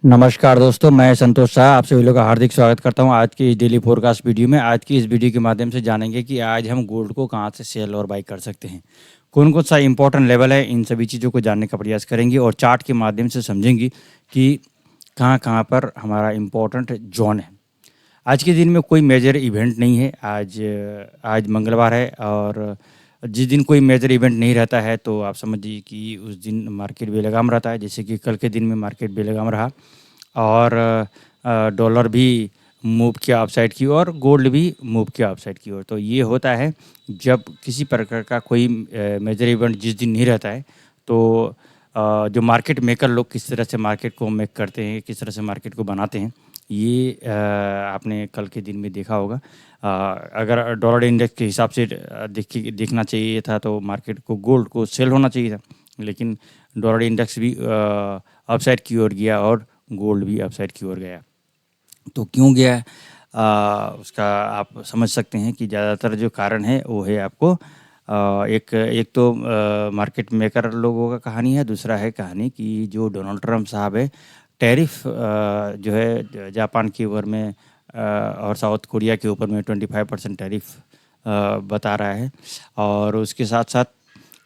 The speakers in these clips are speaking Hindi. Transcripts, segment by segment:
नमस्कार दोस्तों, मैं संतोष शाह आप सभी लोग का हार्दिक स्वागत करता हूं आज की इस डेली फोरकास्ट वीडियो में। आज की इस वीडियो के माध्यम से जानेंगे कि आज हम गोल्ड को कहां से सेल और बाई कर सकते हैं, कौन कौन सा इंपॉर्टेंट लेवल है, इन सभी चीज़ों को जानने का प्रयास करेंगे और चार्ट के माध्यम से समझेंगे कि कहां कहां पर हमारा इम्पोर्टेंट जोन है। आज के दिन में कोई मेजर इवेंट नहीं है। आज मंगलवार है और जिस दिन कोई मेजर इवेंट नहीं रहता है तो आप समझिए कि उस दिन मार्केट बेलगाम रहता है। जैसे कि कल के दिन में मार्केट बेलगाम रहा और डॉलर भी मूव किया अपसाइड की ओर, गोल्ड भी मूव किया अपसाइड की ओर। तो ये होता है जब किसी प्रकार का कोई मेजर इवेंट जिस दिन नहीं रहता है तो जो मार्केट मेकर लोग किस तरह से मार्केट को मेक करते हैं, किस तरह से मार्केट को बनाते हैं, ये आपने कल के दिन में देखा होगा। अगर डॉलर इंडेक्स के हिसाब से देखना चाहिए था तो मार्केट को गोल्ड को सेल होना चाहिए था, लेकिन डॉलर इंडेक्स भी अपसाइड की ओर गया और गोल्ड भी अपसाइड की ओर गया। तो क्यों गया है उसका आप समझ सकते हैं कि ज़्यादातर जो कारण है वो है आपको एक एक तो मार्केट मेकर लोगों का कहानी है। दूसरा है कहानी कि जो डोनाल्ड ट्रम्प साहब है, टैरिफ जो है जापान के ऊपर में और साउथ कोरिया के ऊपर में 25% टैरिफ बता रहा है। और उसके साथ साथ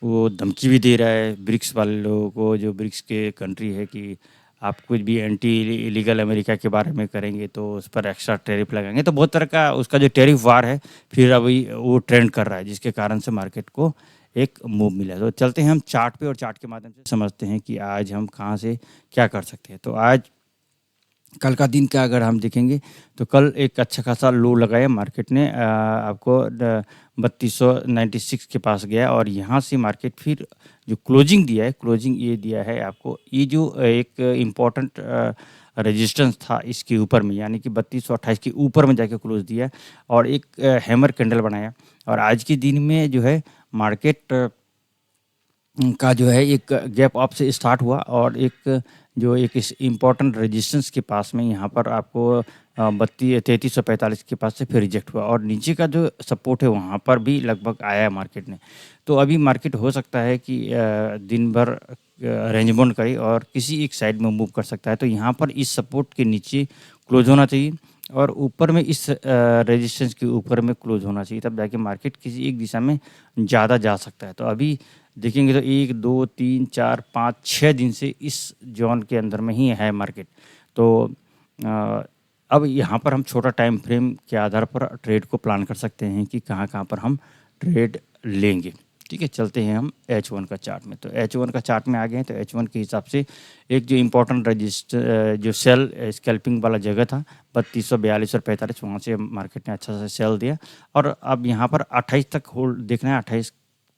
वो धमकी भी दे रहा है ब्रिक्स वाले लोगों को, जो ब्रिक्स के कंट्री है, कि आप कुछ भी एंटी इलीगल अमेरिका के बारे में करेंगे तो उस पर एक्स्ट्रा टैरिफ लगाएंगे। तो बहुत तरह का उसका जो टैरिफ वार है फिर अभी वो ट्रेंड कर रहा है, जिसके कारण से मार्केट को एक मूव मिला। तो चलते हैं हम चार्ट पे और चार्ट के माध्यम से समझते हैं कि आज हम कहाँ से क्या कर सकते हैं। तो आज कल का दिन का अगर हम देखेंगे तो कल एक अच्छा खासा लो लगाया मार्केट ने, आपको 3296 के पास गया और यहाँ से मार्केट फिर जो क्लोजिंग दिया है, क्लोजिंग ये दिया है आपको, ये जो एक इम्पॉर्टेंट रेजिस्टेंस था इसके ऊपर में, यानी कि 3228 के ऊपर में जाके क्लोज दिया और एक हैमर कैंडल बनाया। और आज के दिन में जो है मार्केट का जो है एक गैप अप से स्टार्ट हुआ और एक जो एक इस इम्पॉर्टेंट रेजिस्टेंस के पास में यहाँ पर आपको 3345 के पास से फिर रिजेक्ट हुआ और नीचे का जो सपोर्ट है वहाँ पर भी लगभग आया है मार्केट ने। तो अभी मार्केट हो सकता है कि दिन भर रेंज बाउंड करे और किसी एक साइड में मूव कर सकता है। तो यहाँ पर इस सपोर्ट के नीचे क्लोज होना चाहिए और ऊपर में इस रेजिस्टेंस के ऊपर में क्लोज होना चाहिए, तब जाके मार्केट किसी एक दिशा में ज़्यादा जा सकता है। तो अभी देखेंगे तो 1 2 3 4 5 6 दिन से इस जोन के अंदर में ही है मार्केट। तो अब यहाँ पर हम छोटा टाइम फ्रेम के आधार पर ट्रेड को प्लान कर सकते हैं कि कहाँ कहाँ पर हम ट्रेड लेंगे। ठीक है, चलते हैं हम H1 का चार्ट में। तो H1 का चार्ट में आ गए हैं। तो H1 के हिसाब से एक जो इम्पोर्टेंट रजिस्टर जो सेल स्कैल्पिंग वाला जगह था 3242 और 45, वहाँ से मार्केट ने अच्छा सा सेल दिया और अब यहाँ पर 28 तक होल्ड देखना है। 28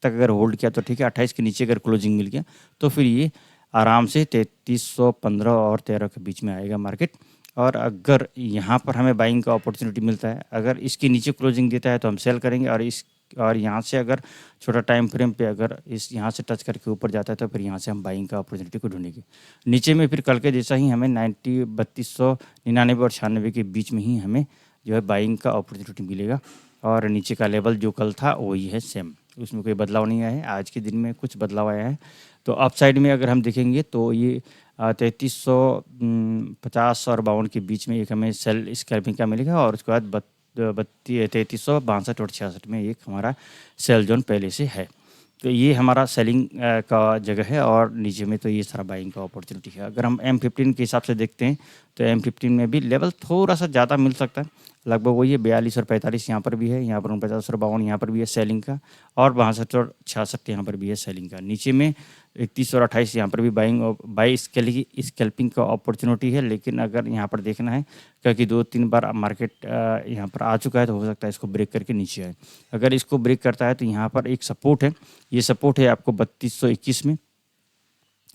तक अगर होल्ड किया तो ठीक है, 28 के नीचे अगर क्लोजिंग मिल गया तो फिर ये आराम से 3315 और 13 के बीच में आएगा मार्केट। और अगर यहाँ पर हमें बाइंग का अपॉर्चुनिटी मिलता है, अगर इसके नीचे क्लोजिंग देता है तो हम सेल करेंगे और यहाँ से अगर छोटा टाइम फ्रेम पे अगर इस यहाँ से टच करके ऊपर जाता है तो फिर यहाँ से हम बाइंग का अपॉर्चुनिटी को ढूंढेंगे। नीचे में फिर कल के जैसा ही हमें 3299 और 96 के बीच में ही हमें जो है बाइंग का अपॉर्चुनिटी मिलेगा और नीचे का लेवल जो कल था वही है सेम, उसमें कोई बदलाव नहीं आया है। आज के दिन में कुछ बदलाव आया है। तो अप साइड में अगर हम देखेंगे तो ये 3350 और 52 के बीच में एक हमें सेल स्कैल्पिंग का मिलेगा और उसके बाद 3362 और 66 में एक हमारा सेल जोन पहले से है। तो ये हमारा सेलिंग का जगह है और नीचे में तो ये सारा बाइंग का अपॉर्चुनिटी है। अगर हम M15 के हिसाब से देखते हैं तो M15 में भी लेवल थोड़ा सा ज़्यादा मिल सकता है, लगभग वही है 42 और 45 यहाँ पर भी है, यहाँ पर 49 और 52 यहाँ पर भी है सेलिंग का और 62 और 66 यहाँ पर भी है सेलिंग का। नीचे में 31 और 28 यहाँ पर भी बाई स्कैल्पिंग का अपॉर्चुनिटी है। लेकिन अगर यहाँ पर देखना है क्योंकि 2-3 बार मार्केट यहाँ पर आ चुका है तो हो सकता है इसको ब्रेक करके नीचे आए। अगर इसको ब्रेक करता है तो यहाँ पर एक सपोर्ट है, ये सपोर्ट है आपको 3221 में,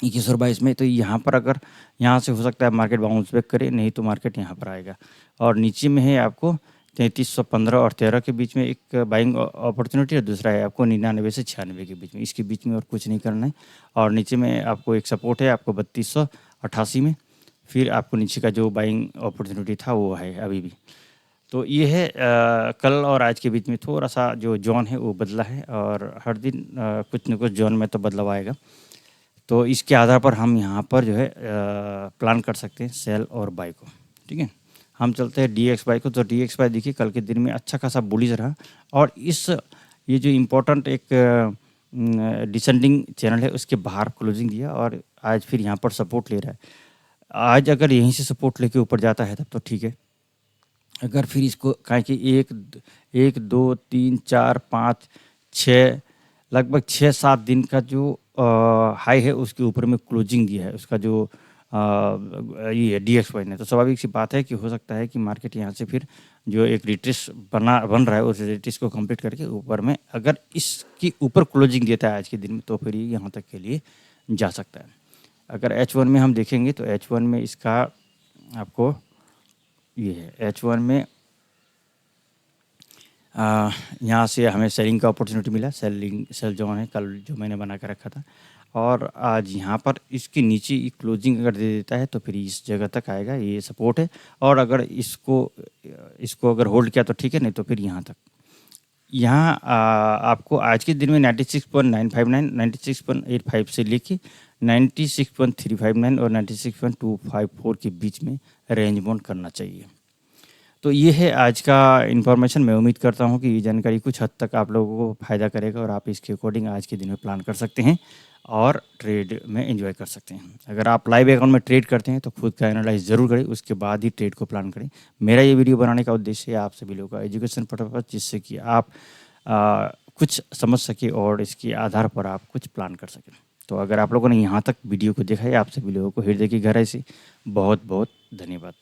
21 और 22 में। तो यहाँ पर अगर यहाँ से हो सकता है मार्केट बाउंस बैक करे, नहीं तो मार्केट यहाँ पर आएगा। और नीचे में है आपको 3315 और 13 के बीच में एक बाइंग अपॉर्चुनिटी और दूसरा है आपको 99 से 96 के बीच में, इसके बीच में और कुछ नहीं करना है। और नीचे में आपको एक सपोर्ट है आपको 3288 में, फिर आपको नीचे का जो बाइंग अपॉर्चुनिटी था वो है अभी भी। तो ये है कल और आज के बीच में थोड़ा सा जो जोन है वो बदला है और हर दिन कुछ न कुछ जोन में तो बदलाव आएगा। तो इसके आधार पर हम यहाँ पर जो है प्लान कर सकते हैं सेल और बाई को। ठीक है, हम चलते हैं DXY को। तो DXY देखिए कल के दिन में अच्छा खासा बुलिश रहा और ये जो इम्पोर्टेंट एक डिसेंडिंग चैनल है उसके बाहर क्लोजिंग दिया और आज फिर यहाँ पर सपोर्ट ले रहा है। आज अगर यहीं से सपोर्ट लेके ऊपर जाता है तब तो ठीक है, अगर फिर इसको कहें कि 1 2 3 4 5 6 लगभग 6-7 दिन का जो हाई है उसके ऊपर में क्लोजिंग दिया है उसका जो ये DXY ने, तो स्वाभाविक सी बात है कि हो सकता है कि मार्केट यहाँ से फिर जो एक रिट्रेस बन रहा है उस रिट्रेस को कंप्लीट करके ऊपर में अगर इसकी ऊपर क्लोजिंग देता है आज के दिन में तो फिर ये यहाँ तक के लिए जा सकता है। अगर H1 में हम देखेंगे तो H1 में इसका आपको ये है H1 में यहाँ से हमें सेलिंग का अपॉर्चुनिटी मिला। सेल जो है कल जो मैंने बना कर रखा था और आज यहाँ पर इसके नीचे क्लोजिंग अगर दे देता है तो फिर इस जगह तक आएगा, ये सपोर्ट है। और अगर इसको अगर होल्ड किया तो ठीक है, नहीं तो फिर यहाँ तक। यहाँ आपको आज के दिन में 96.959 96.85 से लेके 96.359 और 96.254 के बीच में रेंज बाउंड करना चाहिए। तो ये है आज का इन्फॉर्मेशन। मैं उम्मीद करता हूँ कि ये जानकारी कुछ हद तक आप लोगों को फ़ायदा करेगा और आप इसके अकॉर्डिंग आज के दिन में प्लान कर सकते हैं और ट्रेड में एंजॉय कर सकते हैं। अगर आप लाइव अकाउंट में ट्रेड करते हैं तो खुद का एनालाइज ज़रूर करें, उसके बाद ही ट्रेड को प्लान करें। मेरा ये वीडियो बनाने का उद्देश्य है आप सभी लोगों का एजुकेशन पर्पस, जिससे कि आप कुछ समझ सके और इसके आधार पर आप कुछ प्लान कर सकें। तो अगर आप लोगों ने यहाँ तक वीडियो को देखा है, आप सभी लोगों को हृदय की गहराई से बहुत बहुत धन्यवाद।